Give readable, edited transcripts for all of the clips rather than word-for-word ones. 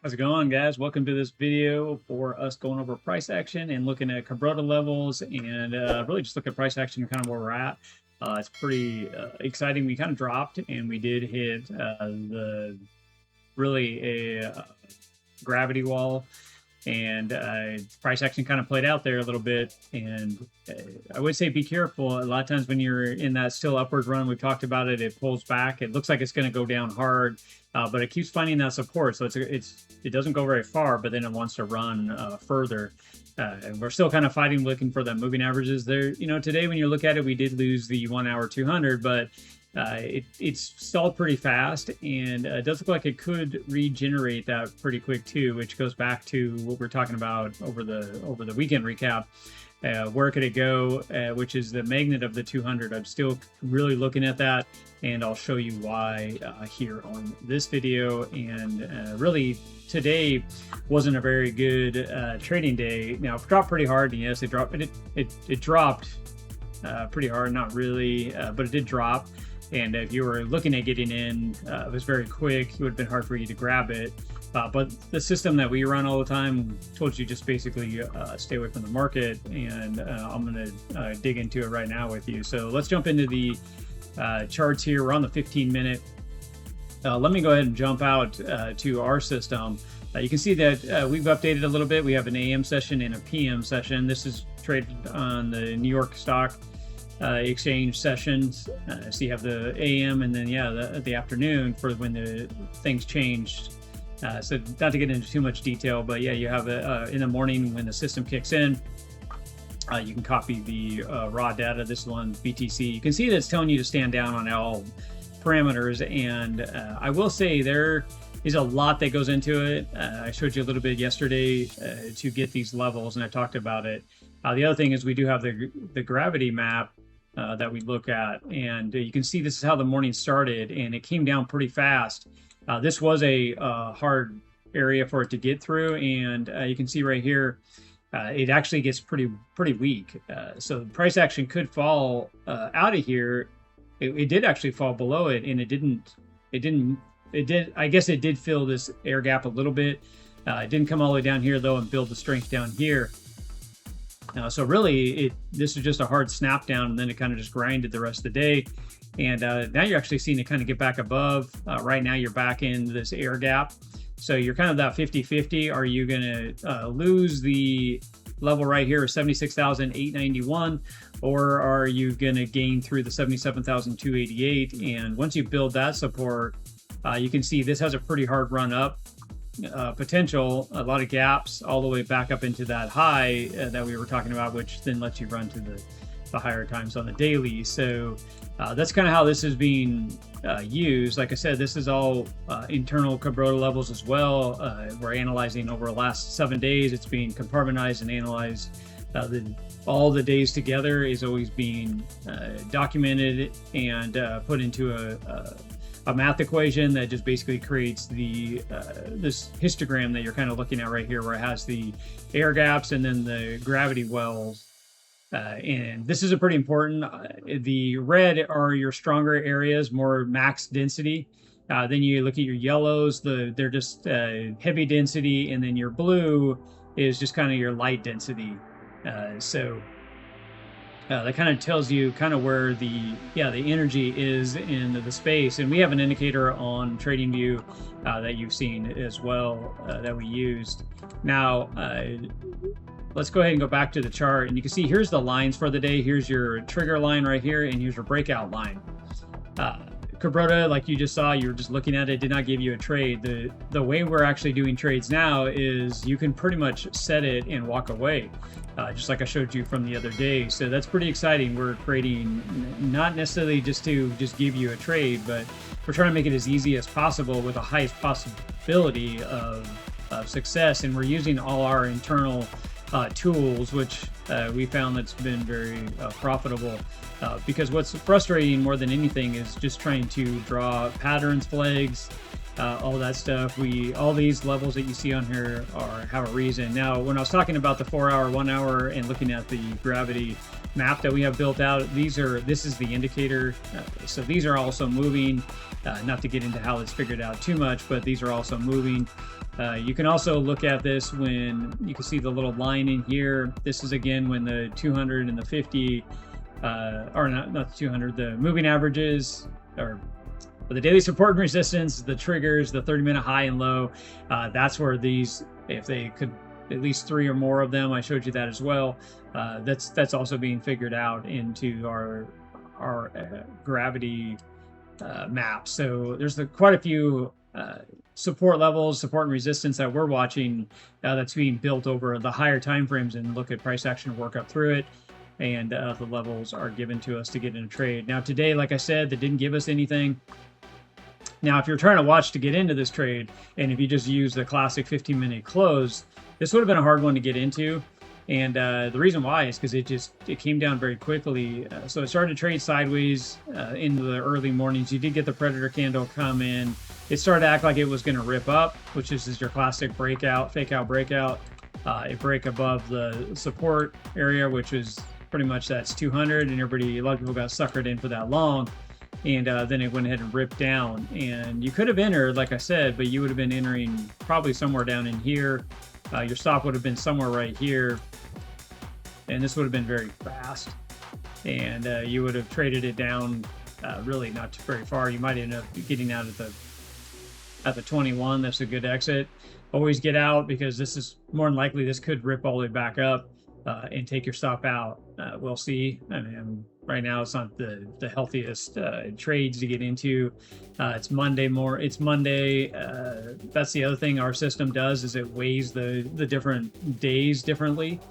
How's it going, guys? Welcome to this video for us going over price action and looking at Cabrota levels and really just look at price action and kind of where we're at. It's pretty exciting. We kind of dropped and we did hit the really a gravity wall, and price action kind of played out there a little bit. And I would say be careful. A lot of times when you're in that still upward run, we've talked about it, it pulls back. It looks like it's going to go down hard, but it keeps finding that support. So it doesn't go very far, but then it wants to run further. And we're still kind of fighting, looking for the moving averages there. You know, today when you look at it, we did lose the 1 hour 200, but it's stalled pretty fast, and it does look like it could regenerate that pretty quick too, which goes back to what we're talking about over the weekend recap. Where could it go, which is the magnet of the 200. I'm still really looking at that, and I'll show you why here on this video. And really today wasn't a very good trading day. Now it dropped pretty hard, and yes, it dropped pretty hard, not really, but it did drop. And if you were looking at getting in, it was very quick. It would have been hard for you to grab it. But the system that we run all the time told you just basically stay away from the market. And I'm going to dig into it right now with you. So let's jump into the charts here. We're on the 15-minute. Let me go ahead and jump out to our system. You can see that we've updated a little bit. We have an AM session and a PM session. This is traded on the New York Stock Exchange sessions. So you have the AM and then the afternoon for when the things changed. So not to get into too much detail, but yeah, you have in the morning when the system kicks in, you can copy the raw data. This one, BTC. You can see that it's telling you to stand down on all parameters, and I will say there is a lot that goes into it. I showed you a little bit yesterday to get these levels, and I talked about it. The other thing is we do have the gravity map that we look at, and you can see this is how the morning started, and it came down pretty fast. This was a hard area for it to get through, and you can see right here it actually gets pretty weak. So the price action could fall out of here. It did actually fall below it, and I guess it did fill this air gap a little bit. It didn't come all the way down here though and build the strength down here. So really, this is just a hard snap down, and then it kind of just grinded the rest of the day. And now you're actually seeing it kind of get back above. Right now, you're back in this air gap. So you're kind of that 50-50. Are you going to lose the level right here of 76,891, or are you going to gain through the 77,288? And once you build that support, you can see this has a pretty hard run up. Potential, a lot of gaps all the way back up into that high that we were talking about, which then lets you run to the higher times on the daily. So that's kind of how this is being used. Like I said, this is all internal Cabrota levels as well. We're analyzing over the last 7 days. It's being compartmentalized and analyzed. All the days together is always being documented and put into a math equation that just basically creates this histogram that you're kind of looking at right here, where it has the air gaps and then the gravity wells. And this is a pretty important. The red are your stronger areas, more max density. Then you look at your yellows, they're just heavy density, and then your blue is just kind of your light density. That kind of tells you kind of where the energy is in the space. And we have an indicator on TradingView that you've seen as well that we used. Now, let's go ahead and go back to the chart, and you can see here's the lines for the day. Here's your trigger line right here, and here's your breakout line. Cabrota, like you just saw, you were just looking at it, did not give you a trade. The way we're actually doing trades now is you can pretty much set it and walk away, just like I showed you from the other day. So that's pretty exciting. We're creating not necessarily just to give you a trade, but we're trying to make it as easy as possible with the highest possibility of success. And we're using all our internal tools, which we found that's been very profitable, because what's frustrating more than anything is just trying to draw patterns, flags, all that stuff. All these levels that you see on here have a reason. Now, when I was talking about the 4 hour, 1 hour, and looking at the gravity map that we have built out, this is the indicator. So these are also moving. Not to get into how it's figured out too much, but these are also moving. You can also look at this when you can see the little line in here. This is again when the 200 and the 50, or not the 200, the moving averages, or the daily support and resistance, the triggers, the 30-minute high and low. That's where these, if they could, at least 3 or more of them, I showed you that as well. That's also being figured out into our gravity map. So there's quite a few support levels, support and resistance that we're watching that's being built over the higher time frames, and look at price action, work up through it, and the levels are given to us to get in a trade. Now today, like I said, that didn't give us anything. Now, if you're trying to watch to get into this trade, and if you just use the classic 15-minute close, this would have been a hard one to get into. And the reason why is because it came down very quickly. So it started to trade sideways into the early mornings. You did get the predator candle come in. It started to act like it was going to rip up, which is your classic breakout, fake out breakout. It break above the support area, which is pretty much that's 200, and a lot of people got suckered in for that long. And then it went ahead and ripped down. And you could have entered, like I said, but you would have been entering probably somewhere down in here. Your stop would have been somewhere right here. And this would have been very fast. And you would have traded it down really not very far. You might end up getting out at the 21. That's a good exit. Always get out, because this is more than likely this could rip all the way back up and take your stop out. We'll see. I mean, right now it's not the healthiest trades to get into. It's Monday It's Monday. That's the other thing our system does, is it weighs the different days differently,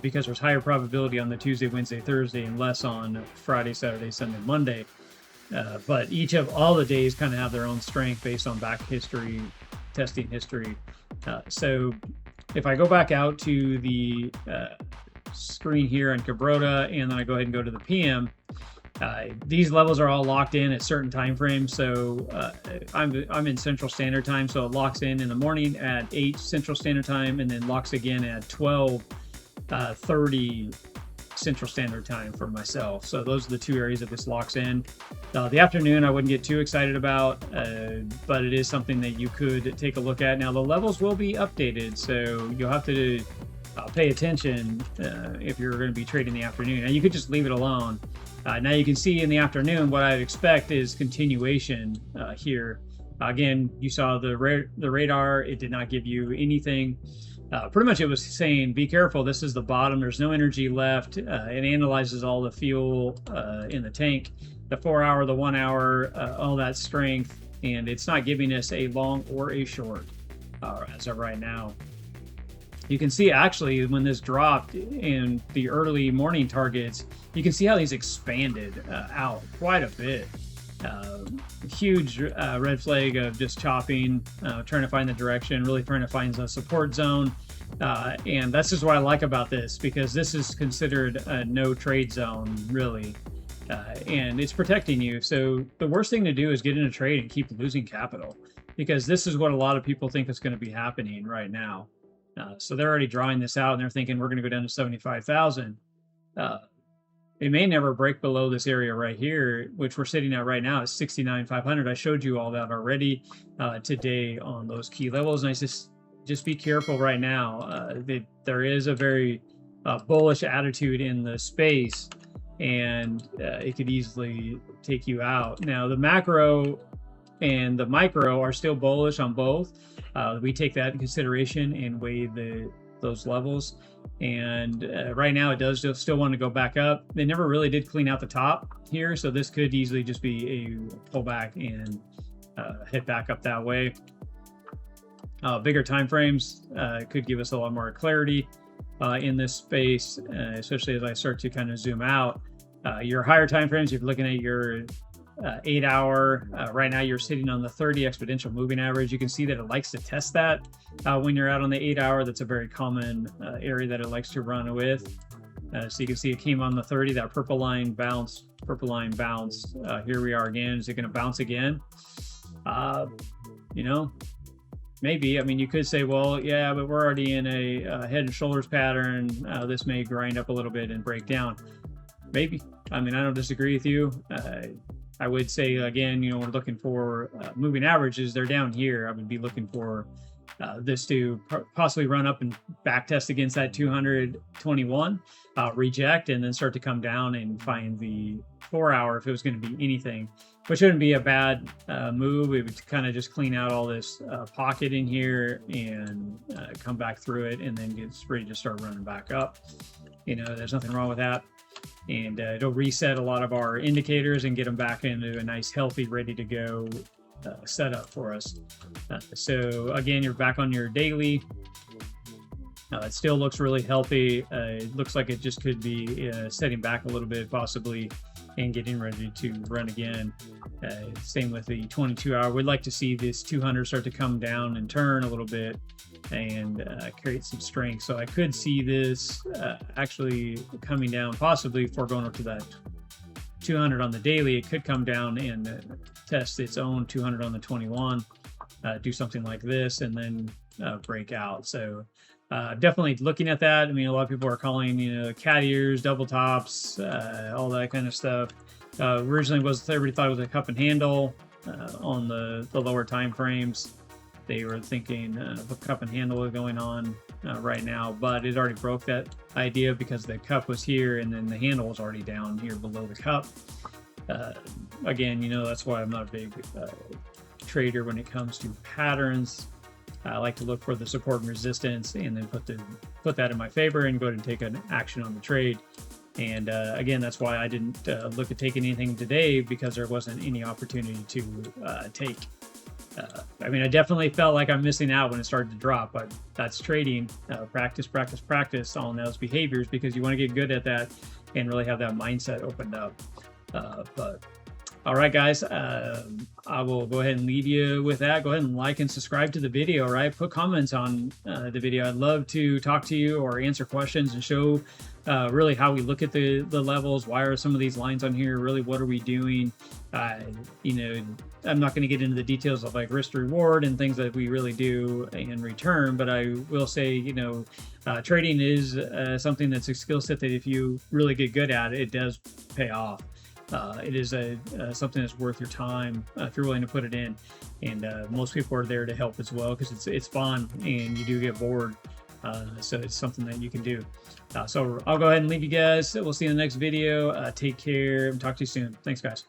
because there's higher probability on the Tuesday, Wednesday, Thursday, and less on Friday, Saturday, Sunday, Monday. But all the days kind of have their own strength based on back history, testing history. So if I go back out to the screen here on Cabrota, and then I go ahead and go to the PM, these levels are all locked in at certain time frames. So I'm in Central Standard Time, so it locks in the morning at 8 Central Standard Time, and then locks again at 12:30 Central Standard Time for myself. So those are the two areas that this locks in. The afternoon I wouldn't get too excited about, but it is something that you could take a look at. Now the levels will be updated, so you'll have to pay attention if you're going to be trading the afternoon. Now you could just leave it alone. Now you can see in the afternoon what I'd expect is continuation here. Again, you saw the radar. It did not give you anything. Pretty much it was saying, be careful, this is the bottom, there's no energy left. It analyzes all the fuel in the tank, the 4 hour, the 1 hour, all that strength, and it's not giving us a long or a short as of right now. You can see actually when this dropped in the early morning targets, you can see how these expanded out quite a bit. Huge red flag of just chopping, trying to find the direction, really trying to find a support zone. And that's just what I like about this, because this is considered a no trade zone, really. And it's protecting you. So the worst thing to do is get in a trade and keep losing capital, because this is what a lot of people think is going to be happening right now. So they're already drawing this out, and they're thinking we're going to go down to 75,000. It may never break below this area right here, which we're sitting at right now at 69,500. I showed you all that already today on those key levels. And I just be careful right now. There is a very bullish attitude in the space, and it could easily take you out. Now, the macro and the micro are still bullish on both. We take that in consideration and weigh those levels. And right now it does still want to go back up. They never really did clean out the top here, so this could easily just be a pullback and hit back up that way. Bigger time frames could give us a lot more clarity in this space, especially as I start to kind of zoom out. Your higher time frames, if you're looking at your 8 hour, right now you're sitting on the 30 exponential moving average. You can see that it likes to test that when you're out on the 8 hour. That's a very common area that it likes to run with. So you can see it came on the 30, that purple line bounced. Here we are again. Is it going to bounce again? you know, maybe. I mean, you could say, well, yeah, but we're already in a head and shoulders pattern. This may grind up a little bit and break down. Maybe. I mean, I don't disagree with you. I would say, again, you know, we're looking for moving averages. They're down here. I would be looking for this to possibly run up and back test against that 221, reject, and then start to come down and find the 4 hour if it was going to be anything, which wouldn't be a bad move. It would kind of just clean out all this pocket in here and come back through it, and then gets ready to start running back up. You know, there's nothing wrong with that. And it'll reset a lot of our indicators and get them back into a nice, healthy, ready to go setup for us. So again, you're back on your daily. It still looks really healthy. It looks like it just could be setting back a little bit possibly and getting ready to run again. Same with the 22 hour. We'd like to see this 200 start to come down and turn a little bit and create some strength. So I could see this actually coming down, possibly before going up to that 200 on the daily. It could come down and test its own 200 on the 21, do something like this, and then break out. So definitely looking at that. I mean, a lot of people are calling, you know, cat ears, double tops, all that kind of stuff. Originally everybody thought it was a cup and handle on the lower time frames. They were thinking of a cup and handle going on right now, but it already broke that idea because the cup was here and then the handle was already down here below the cup. Again, you know, that's why I'm not a big trader when it comes to patterns. I like to look for the support and resistance and then put that in my favor and go ahead and take an action on the trade. And again, that's why I didn't look at taking anything today, because there wasn't any opportunity to take. I mean, I definitely felt like I'm missing out when it started to drop, but that's trading. Practice on those behaviors, because you want to get good at that and really have that mindset opened up. But all right, guys, I will go ahead and leave you with that. Go ahead and like and subscribe to the video, right? Put comments on the video. I'd love to talk to you or answer questions and show really how we look at the levels. Why are some of these lines on here? Really, what are we doing? You know, I'm not going to get into the details of like risk to reward and things that we really do in return, but I will say, you know, trading is something that's a skill set that if you really get good at it, it does pay off. It is something that's worth your time if you're willing to put it in, and most people are there to help as well, because it's fun and you do get bored. So it's something that you can do. So I'll go ahead and leave you guys. We'll see you in the next video. Take care and talk to you soon. Thanks, guys.